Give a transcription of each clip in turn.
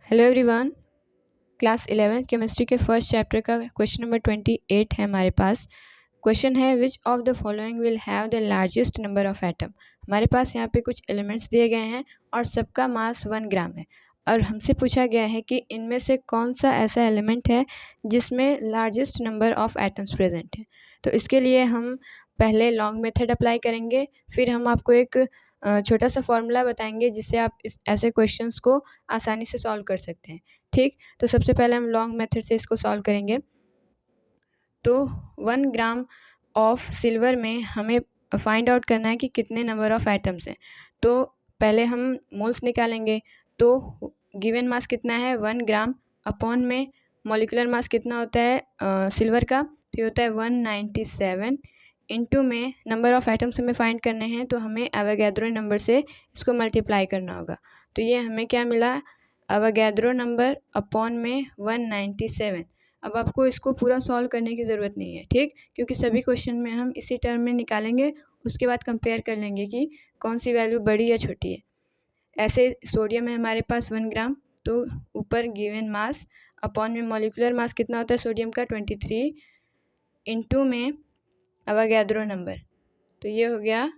Hello everyone, class 11 chemistry के first chapter का question number 28 है हमारे पास। क्वेश्चन है which of the following will have the largest number of atom. हमारे पास यहाँ पे कुछ एलिमेंट्स दिए गए हैं और सबका मास 1 ग्राम है और हमसे पूछा गया है कि इनमें से कौन सा ऐसा एलिमेंट है जिसमें largest number of atoms present है। तो इसके लिए हम पहले लॉन्ग मेथड अप्लाई करेंगे, फिर हम आपको एक छोटा सा फॉर्मूला बताएंगे जिससे आप इस ऐसे क्वेश्चंस को आसानी से सॉल्व कर सकते हैं। ठीक, तो सबसे पहले हम लॉन्ग मेथड से इसको सॉल्व करेंगे। तो 1 ग्राम ऑफ सिल्वर में हमें फाइंड आउट करना है कि कितने नंबर ऑफ एटम्स हैं। तो पहले हम मोल्स निकालेंगे। तो गिवन मास कितना है 1 ग्राम, अपॉन में मॉलिक्यूलर मास कितना होता है सिल्वर का, तो ये होता है 197, इनटू में नंबर ऑफ एटम्स हमें फाइंड करने हैं तो हमें एवोगैड्रो नंबर से इसको मल्टीप्लाई करना होगा। तो ये हमें क्या मिला, एवोगैड्रो नंबर अपॉन में 197। अब आपको इसको पूरा सॉल्व करने की ज़रूरत नहीं है, ठीक, क्योंकि सभी क्वेश्चन में हम इसी टर्म में निकालेंगे, उसके बाद कंपेयर कर लेंगे कि कौन सी वैल्यू बड़ी या छोटी है। ऐसे सोडियम है हमारे पास 1 ग्राम, तो ऊपर गिवन मास अपॉन में मॉलिक्यूलर मास कितना होता है सोडियम का 23, इनटू में एवोगैड्रो नंबर, तो ये हो गया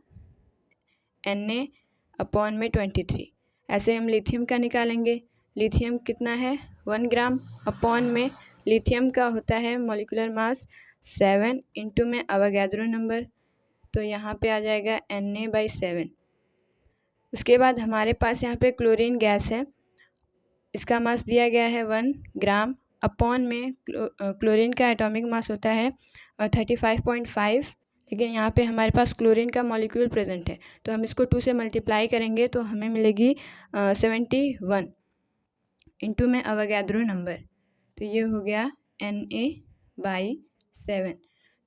Na अपॉन में 23। ऐसे हम लिथियम का निकालेंगे। लिथियम कितना है 1 ग्राम, अपॉन में लिथियम का होता है मॉलिक्यूलर मास 7, इनटू में एवोगैड्रो नंबर, तो यहाँ पे आ जाएगा Na/7। उसके बाद हमारे पास यहाँ पे क्लोरीन गैस है, इसका मास दिया गया है 1 ग्राम, अपॉन में क्लोरीन का एटॉमिक मास होता है 35.5, लेकिन यहाँ पे हमारे पास क्लोरीन का मॉलिक्यूल प्रेजेंट है तो हम इसको 2 से मल्टीप्लाई करेंगे तो हमें मिलेगी 71, इनटू में एवोगैड्रो नंबर, तो ये हो गया Na/7।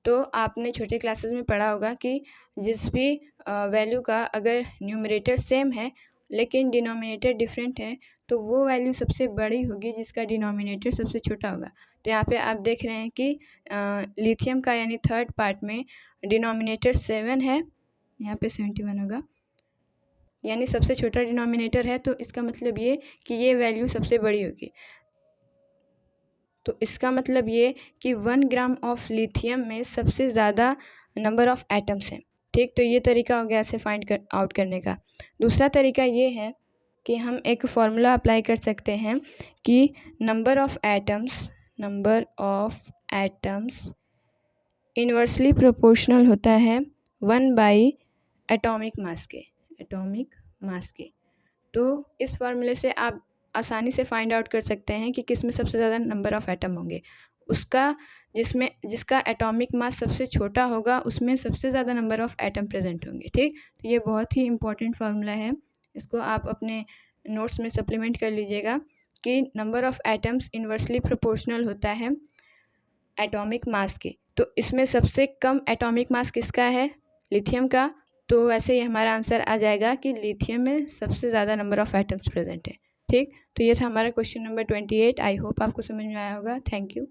तो आपने छोटे क्लासेस में पढ़ा होगा कि जिस भी वैल्यू का अगर न्यूमरेटर सेम है लेकिन डिनोमिनेटर डिफरेंट है तो वो वैल्यू सबसे बड़ी होगी जिसका डिनोमिनेटर सबसे छोटा होगा। तो यहाँ पे आप देख रहे हैं कि लिथियम का यानी थर्ड पार्ट में डिनोमिनेटर 7 है, यहाँ पे 71 होगा, यानी सबसे छोटा डिनोमिनेटर है, तो इसका मतलब ये कि ये वैल्यू सबसे बड़ी होगी। तो इसका मतलब ये कि 1 ग्राम ऑफ लिथियम में सबसे ज़्यादा नंबर ऑफ एटम्स हैं। ठीक, तो ये तरीका हो गया ऐसे फाइंड आउट करने का। दूसरा तरीका ये है कि हम एक फॉर्मूला अप्लाई कर सकते हैं कि number of atoms inversely proportional होता है 1 एटॉमिक मास के। तो इस फार्मूले से आप आसानी से फाइंड आउट कर सकते हैं कि किस में सबसे ज़्यादा नंबर ऑफ एटम होंगे। उसका जिसका एटॉमिक मास सबसे छोटा होगा उसमें सबसे ज़्यादा नंबर ऑफ एटम प्रेजेंट होंगे। ठीक, तो ये बहुत ही इंपॉर्टेंट फार्मूला है, इसको आप अपने नोट्स में सप्लीमेंट कर लीजिएगा कि number of atoms inversely proportional होता है एटॉमिक मास के। तो इसमें सबसे कम एटॉमिक मास किसका है, लिथियम का, तो वैसे ही हमारा आंसर आ जाएगा कि लिथियम में सबसे ज़्यादा नंबर ऑफ एटम्स प्रेजेंट है। ठीक, तो ये था हमारा क्वेश्चन नंबर 28। आई होप आपको समझ में आया होगा। Thank you.